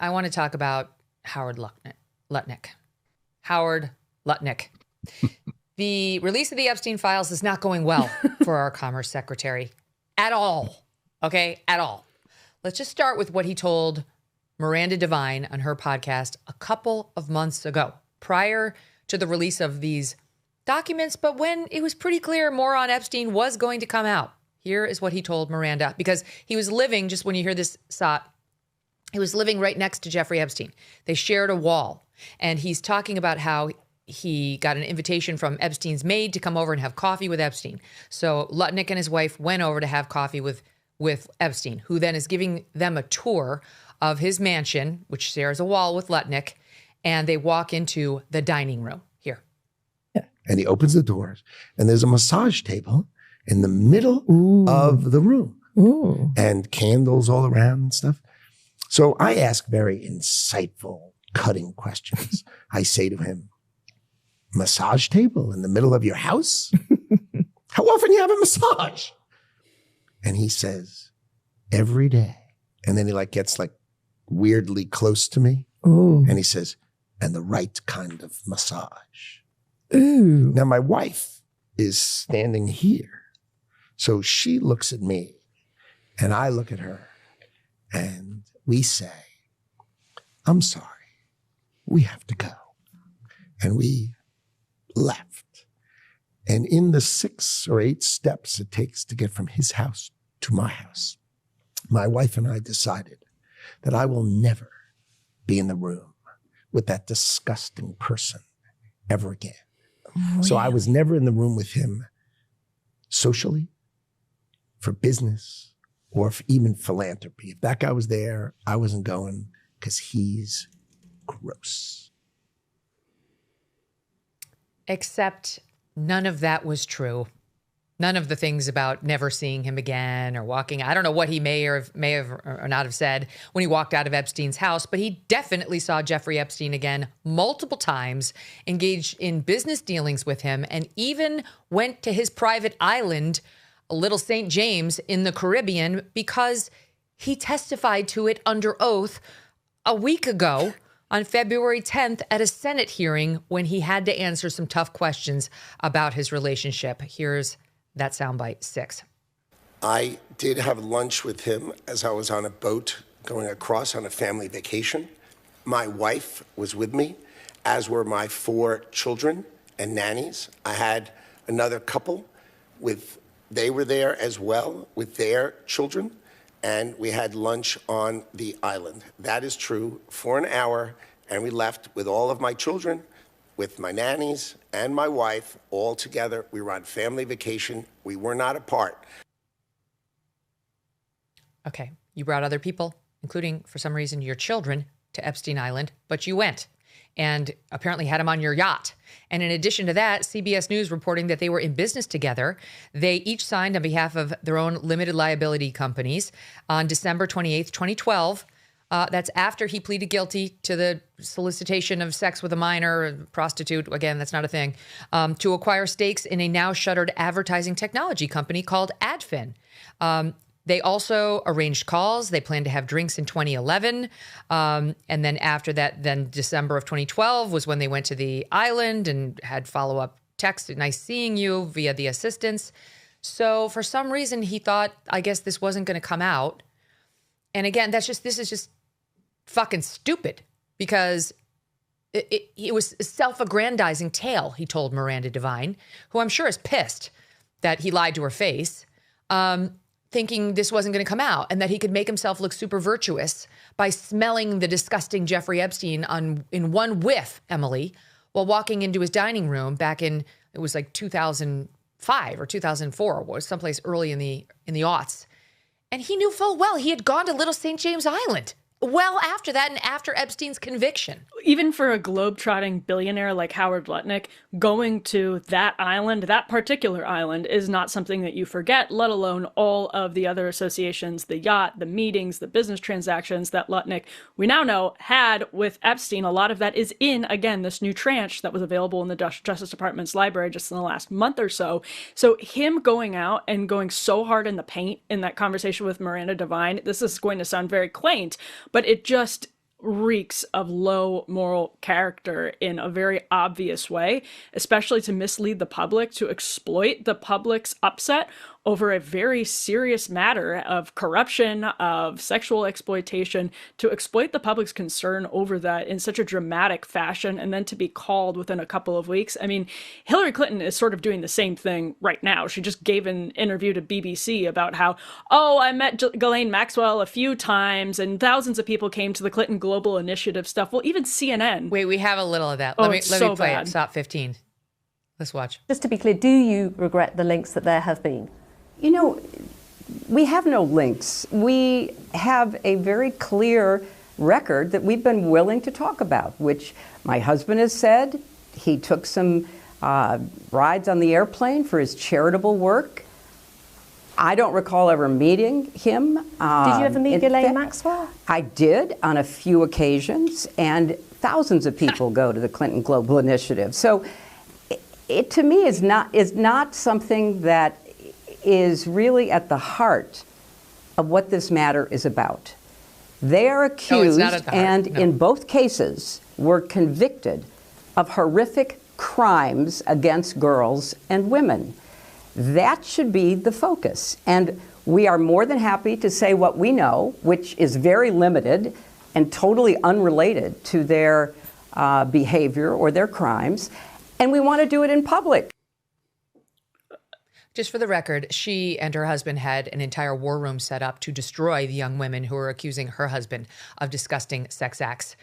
I want to talk about Howard Lutnick. Howard Lutnick. The release of the Epstein Files is not going well for our Commerce Secretary at all. Okay, at all. Let's just start with what he told Miranda Devine on her podcast a couple of months ago, prior to the release of these documents, but when it was pretty clear more on Epstein was going to come out. Here is what he told Miranda, because he was living, just when you hear this, he was living right next to Jeffrey Epstein. They shared a wall, and he's talking about how he got an invitation from Epstein's maid to come over and have coffee with Epstein. So Lutnick and his wife went over to have coffee with Epstein, who then is giving them a tour of his mansion, which shares a wall with Lutnick, and they walk into the dining room here. Yeah. And he opens the doors, and there's a massage table in the middle of the room. And candles all around and stuff. So I ask very insightful, cutting questions. I say to him, massage table in the middle of your house? How often you have a massage? And he says, every day. And then he gets weirdly close to me. Ooh. And he says, and the right kind of massage. Ooh. Now my wife is standing here. So she looks at me and I look at her and we say, I'm sorry, we have to go. And we left. And in the 6 or 8 steps it takes to get from his house to my house, my wife and I decided that I will never be in the room with that disgusting person ever again. Really? So I was never in the room with him socially, for business, or for even philanthropy. If that guy was there, I wasn't going because he's gross. Except none of that was true. None of the things about never seeing him again or walking. I don't know what he may have or not have said when he walked out of Epstein's house, but he definitely saw Jeffrey Epstein again multiple times, engaged in business dealings with him, and even went to his private island, Little St. James in the Caribbean, because he testified to it under oath a week ago on February 10th at a Senate hearing when he had to answer some tough questions about his relationship. Here's that soundbite 6. I did have lunch with him as I was on a boat going across on a family vacation. My wife was with me, as were my 4 children and nannies. I had another couple they were there as well with their children, and we had lunch on the island. That is true, for an hour, and we left with all of my children, with my nannies and my wife, all together. We were on family vacation. We were not apart. Okay, you brought other people, including, for some reason, your children, to Epstein Island, but you went and apparently had him on your yacht. And in addition to that, CBS News reporting that they were in business together. They each signed on behalf of their own limited liability companies on December 28th, 2012. That's after he pleaded guilty to the solicitation of sex with a minor, a prostitute, again, that's not a thing, to acquire stakes in a now shuttered advertising technology company called Adfin. They also arranged calls. They planned to have drinks in 2011. And then after that, then December of 2012 was when they went to the island and had follow-up text, nice seeing you, via the assistants. So for some reason, he thought, I guess this wasn't going to come out. And again, this is just fucking stupid, because it was a self-aggrandizing tale, he told Miranda Devine, who I'm sure is pissed that he lied to her face, thinking this wasn't going to come out and that he could make himself look super virtuous by smelling the disgusting Jeffrey Epstein in one whiff, Emily, while walking into his dining room back in, it was 2005 or 2004, was someplace early in the aughts. And he knew full well he had gone to Little St. James Island well after that and after Epstein's conviction. Even for a globe-trotting billionaire like Howard Lutnick, going to that island, that particular island, is not something that you forget, let alone all of the other associations, the yacht, the meetings, the business transactions that Lutnick, we now know, had with Epstein. A lot of that is in, again, this new tranche that was available in the Justice Department's library just in the last month or so. So him going out and going so hard in the paint in that conversation with Miranda Devine, this is going to sound very quaint, but it just reeks of low moral character in a very obvious way, especially to mislead the public, to exploit the public's upset over a very serious matter of corruption, of sexual exploitation, to exploit the public's concern over that in such a dramatic fashion, and then to be called within a couple of weeks. I mean, Hillary Clinton is sort of doing the same thing right now. She just gave an interview to BBC about how, oh, I met Ghislaine Maxwell a few times and thousands of people came to the Clinton Global Initiative stuff. Well, even CNN. Wait, we have a little of that. Oh, Let me so play bad. it. Stop 15. Let's watch. Just to be clear, do you regret the links that there have been? You know, we have no links. We have a very clear record that we've been willing to talk about, which my husband has said. He took some rides on the airplane for his charitable work. I don't recall ever meeting him. Did you ever meet Ghislaine Maxwell? I did on a few occasions, and thousands of people go to the Clinton Global Initiative. So it to me is not something that is really at the heart of what this matter is about. They are accused and in both cases were convicted of horrific crimes against girls and women. That should be the focus. And we are more than happy to say what we know, which is very limited and totally unrelated to their behavior or their crimes. And we want to do it in public. Just for the record, she and her husband had an entire war room set up to destroy the young women who were accusing her husband of disgusting sex acts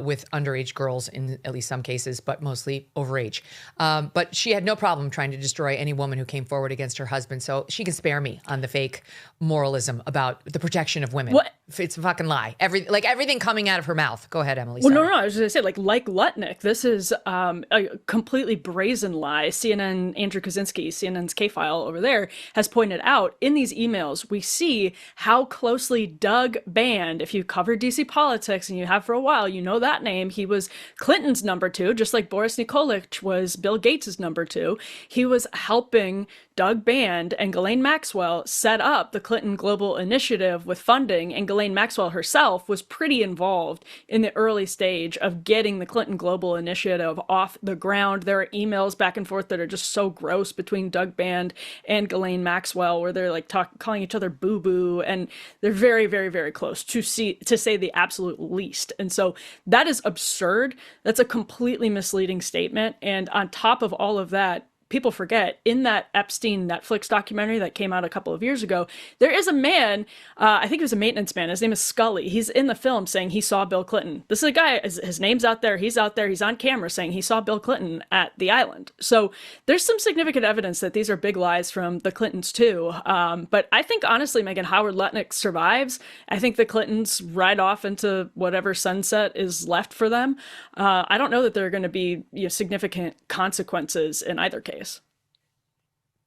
with underage girls in at least some cases, but mostly overage. But she had no problem trying to destroy any woman who came forward against her husband. So she can spare me on the fake moralism about the protection of women. What? It's a fucking lie. Everything coming out of her mouth. Go ahead, Emily. Well, sorry. no, I was going to say, like Lutnick, this is a completely brazen lie. CNN, Andrew Kaczynski, CNN's K-File over there, has pointed out in these emails, we see how closely Doug Band, if you cover DC politics and you have for a while, you know that name. He was Clinton's number 2, just like Boris Nikolic was Bill Gates's number 2. He was helping Doug Band and Ghislaine Maxwell set up the Clinton Global Initiative with funding, and Ghislaine Maxwell herself was pretty involved in the early stage of getting the Clinton Global Initiative off the ground. There are emails back and forth that are just so gross between Doug Band and Ghislaine Maxwell, where they're like calling each other boo-boo, and they're very, very, very close to say the absolute least. And so that is absurd. That's a completely misleading statement. And on top of all of that, people forget, in that Epstein Netflix documentary that came out a couple of years ago, there is a man, I think he was a maintenance man, his name is Scully. He's in the film saying he saw Bill Clinton. This is a guy, his name's out there, he's on camera saying he saw Bill Clinton at the island. So there's some significant evidence that these are big lies from the Clintons too. But I think honestly, Megyn, Howard Lutnick survives. I think the Clintons ride off into whatever sunset is left for them. I don't know that there are going to be significant consequences in either case.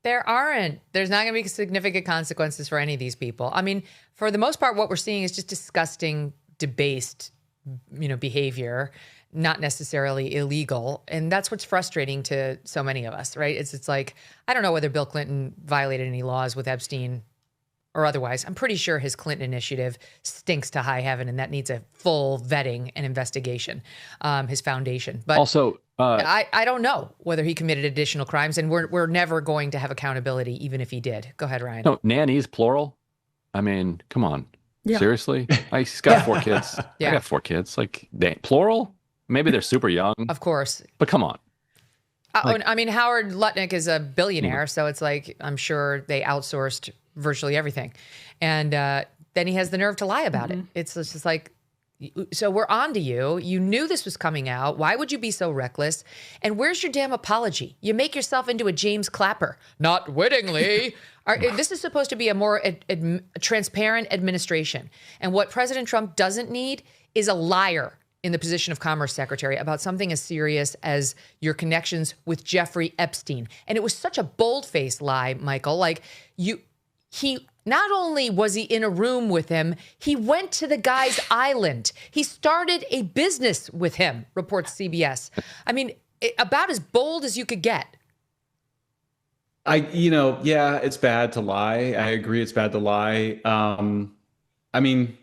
There aren't. There's not going to be significant consequences for any of these people. I mean, for the most part, what we're seeing is just disgusting, debased, behavior, not necessarily illegal. And that's what's frustrating to so many of us, right? It's like, I don't know whether Bill Clinton violated any laws with Epstein or otherwise. I'm pretty sure his Clinton initiative stinks to high heaven, and that needs a full vetting and investigation, his foundation. But also, I don't know whether he committed additional crimes, and we're never going to have accountability, even if he did. Go ahead, Ryan. No, nannies, plural. I mean, come on. Yeah. Seriously? He's got 4 kids. Yeah. I got 4 kids. Like, plural? Maybe they're super young. Of course. But come on. I mean, Howard Lutnick is a billionaire, so it's like, I'm sure they outsourced virtually everything. And then he has the nerve to lie about it. It's just like, so we're on to you. You knew this was coming out. Why would you be so reckless? And where's your damn apology? You make yourself into a James Clapper. Not wittingly. This is supposed to be a more transparent administration. And what President Trump doesn't need is a liar in the position of Commerce Secretary about something as serious as your connections with Jeffrey Epstein. And it was such a bold-faced lie, Michael. Like, he not only was he in a room with him, he went to the guy's island. He started a business with him, reports CBS. I mean, about as bold as you could get. Yeah, it's bad to lie. I agree, it's bad to lie. I mean,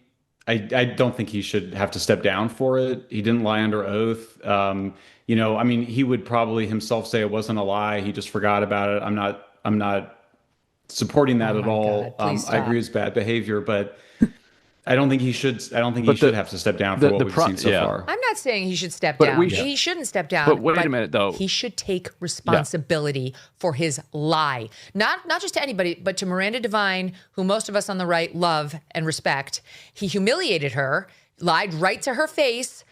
I don't think he should have to step down for it. He didn't lie under oath. You know, I mean, he would probably himself say it wasn't a lie. He just forgot about it. I'm not supporting that at all. I agree it's bad behavior, but I don't think he should. I don't think he should have to step down for what we've seen so far. I'm not saying he should step down. He shouldn't step down. But wait a minute, though. He should take responsibility for his lie. Not just to anybody, but to Miranda Devine, who most of us on the right love and respect. He humiliated her, lied right to her face,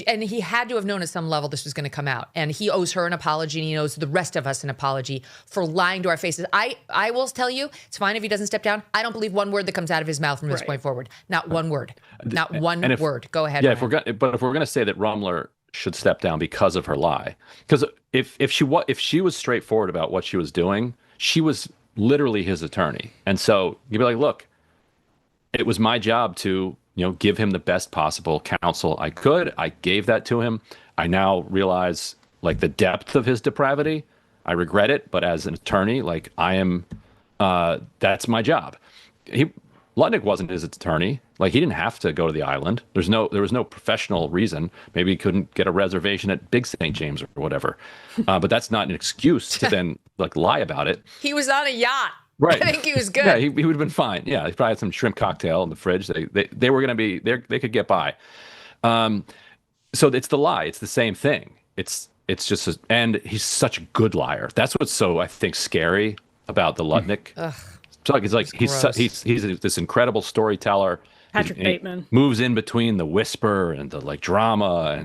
and he had to have known at some level this was going to come out. And he owes her an apology, and he owes the rest of us an apology for lying to our faces. I will tell you, it's fine if he doesn't step down. I don't believe one word that comes out of his mouth from this point forward. Not one word. Not one word. Go ahead. Yeah, if we're going to say that Rumler should step down because of her lie, because if she was straightforward about what she was doing, she was literally his attorney, and so you'd be like, look, it was my job to give him the best possible counsel I could. I gave that to him. I now realize like the depth of his depravity. I regret it, but as an attorney, like I am, that's my job. Lutnick wasn't his attorney. Like he didn't have to go to the island. There was no professional reason. Maybe he couldn't get a reservation at Big St. James or whatever. But that's not an excuse to then like lie about it. He was on a yacht. Right. I think he was good. Yeah, he would have been fine. Yeah, he probably had some shrimp cocktail in the fridge. They were going to be there. They could get by. So it's the lie. It's the same thing. It's just and he's such a good liar. That's what's so I think scary about the Lutnick. It's like he's this incredible storyteller. Patrick Bateman moves in between the whisper and the like drama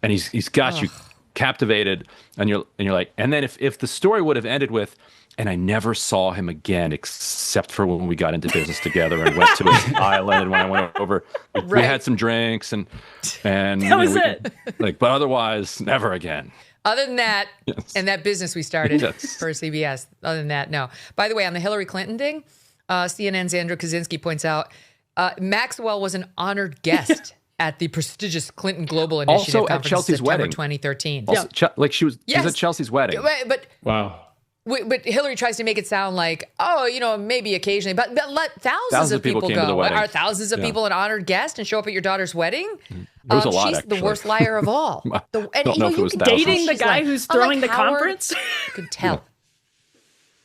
and he's got you captivated and you're like, and then if the story would have ended with, and I never saw him again except for when we got into business together and went to his island, and when I went over, we had some drinks and that was it. Like, but otherwise, never again. Other than that, and that business we started for CBS. Other than that, no. By the way, on the Hillary Clinton thing, CNN's Andrew Kaczynski points out Maxwell was an honored guest at the prestigious Clinton Global Initiative also conference at Chelsea's September wedding. 2013. Also, she was at Chelsea's wedding. But wow. But Hillary tries to make it sound like, maybe occasionally, but let thousands of people came to the go. wedding. Are thousands of people an honored guest and show up at your daughter's wedding? It was a lot, she's actually. the worst liar of all. Don't know if it was dating the guy who's throwing the Howard, conference. You could tell.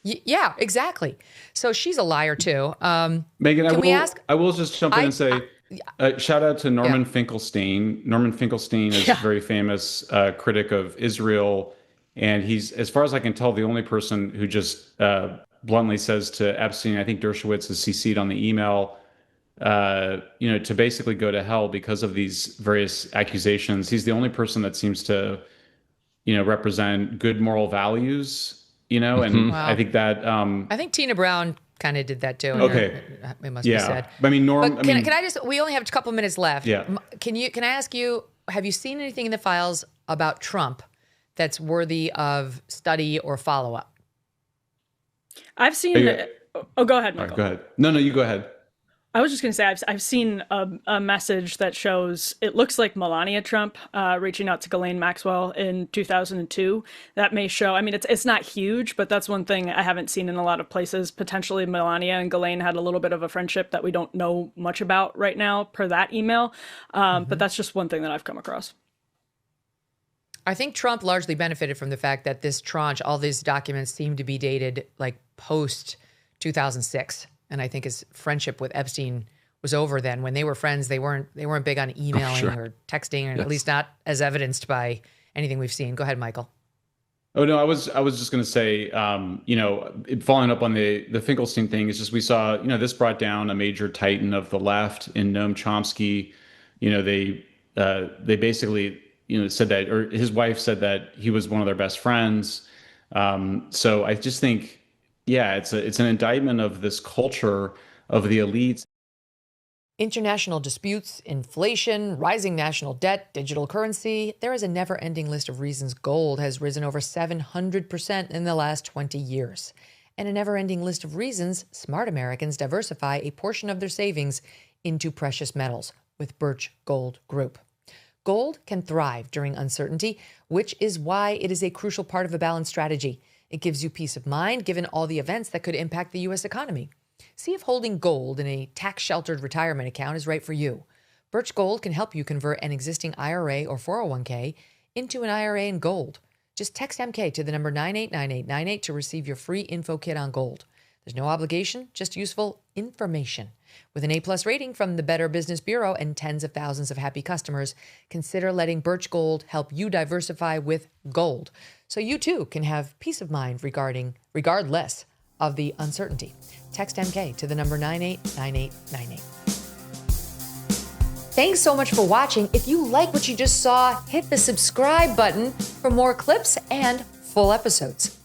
Yeah, exactly. So she's a liar too. Megyn, I will just jump in and say, shout out to Norman Finkelstein. Norman Finkelstein is a very famous critic of Israel. And he's, as far as I can tell, the only person who just bluntly says to Epstein, I think Dershowitz is CC'd on the email, to basically go to hell because of these various accusations. He's the only person that seems to, represent good moral values, and I think that... I think Tina Brown kind of did that too. Okay. It must be said. I mean, can I just, we only have a couple minutes left. Yeah. Can I ask you, have you seen anything in the files about Trump that's worthy of study or follow-up? I've seen... go ahead, Michael. Right, go ahead. No, you go ahead. I was just going to say, I've seen a message that shows, it looks like Melania Trump reaching out to Ghislaine Maxwell in 2002. That may show, I mean, it's not huge, but that's one thing I haven't seen in a lot of places. Potentially Melania and Ghislaine had a little bit of a friendship that we don't know much about right now per that email. But that's just one thing that I've come across. I think Trump largely benefited from the fact that this tranche, all these documents seem to be dated like post 2006. And I think his friendship with Epstein was over then. When they were friends, they weren't big on emailing or texting, or at least not as evidenced by anything we've seen. Go ahead, Michael. Oh no, I was just going to say, following up on the Finkelstein thing, is just we saw, this brought down a major titan of the left in Noam Chomsky. They basically said that, or his wife said that he was one of their best friends. So I just think, it's an indictment of this culture of the elites. International disputes, inflation, rising national debt, digital currency. There is a never-ending list of reasons gold has risen over 700% in the last 20 years. And a never-ending list of reasons smart Americans diversify a portion of their savings into precious metals with Birch Gold Group. Gold can thrive during uncertainty, which is why it is a crucial part of a balanced strategy. It gives you peace of mind given all the events that could impact the U.S. economy. See if holding gold in a tax-sheltered retirement account is right for you. Birch Gold can help you convert an existing IRA or 401k into an IRA in gold. Just text MK to the number 989898 to receive your free info kit on gold. There's no obligation, just useful information. With an A+ rating from the Better Business Bureau and tens of thousands of happy customers, consider letting Birch Gold help you diversify with gold, so you too can have peace of mind regardless of the uncertainty. Text MK to the number 989898. Thanks so much for watching. If you like what you just saw, hit the subscribe button for more clips and full episodes.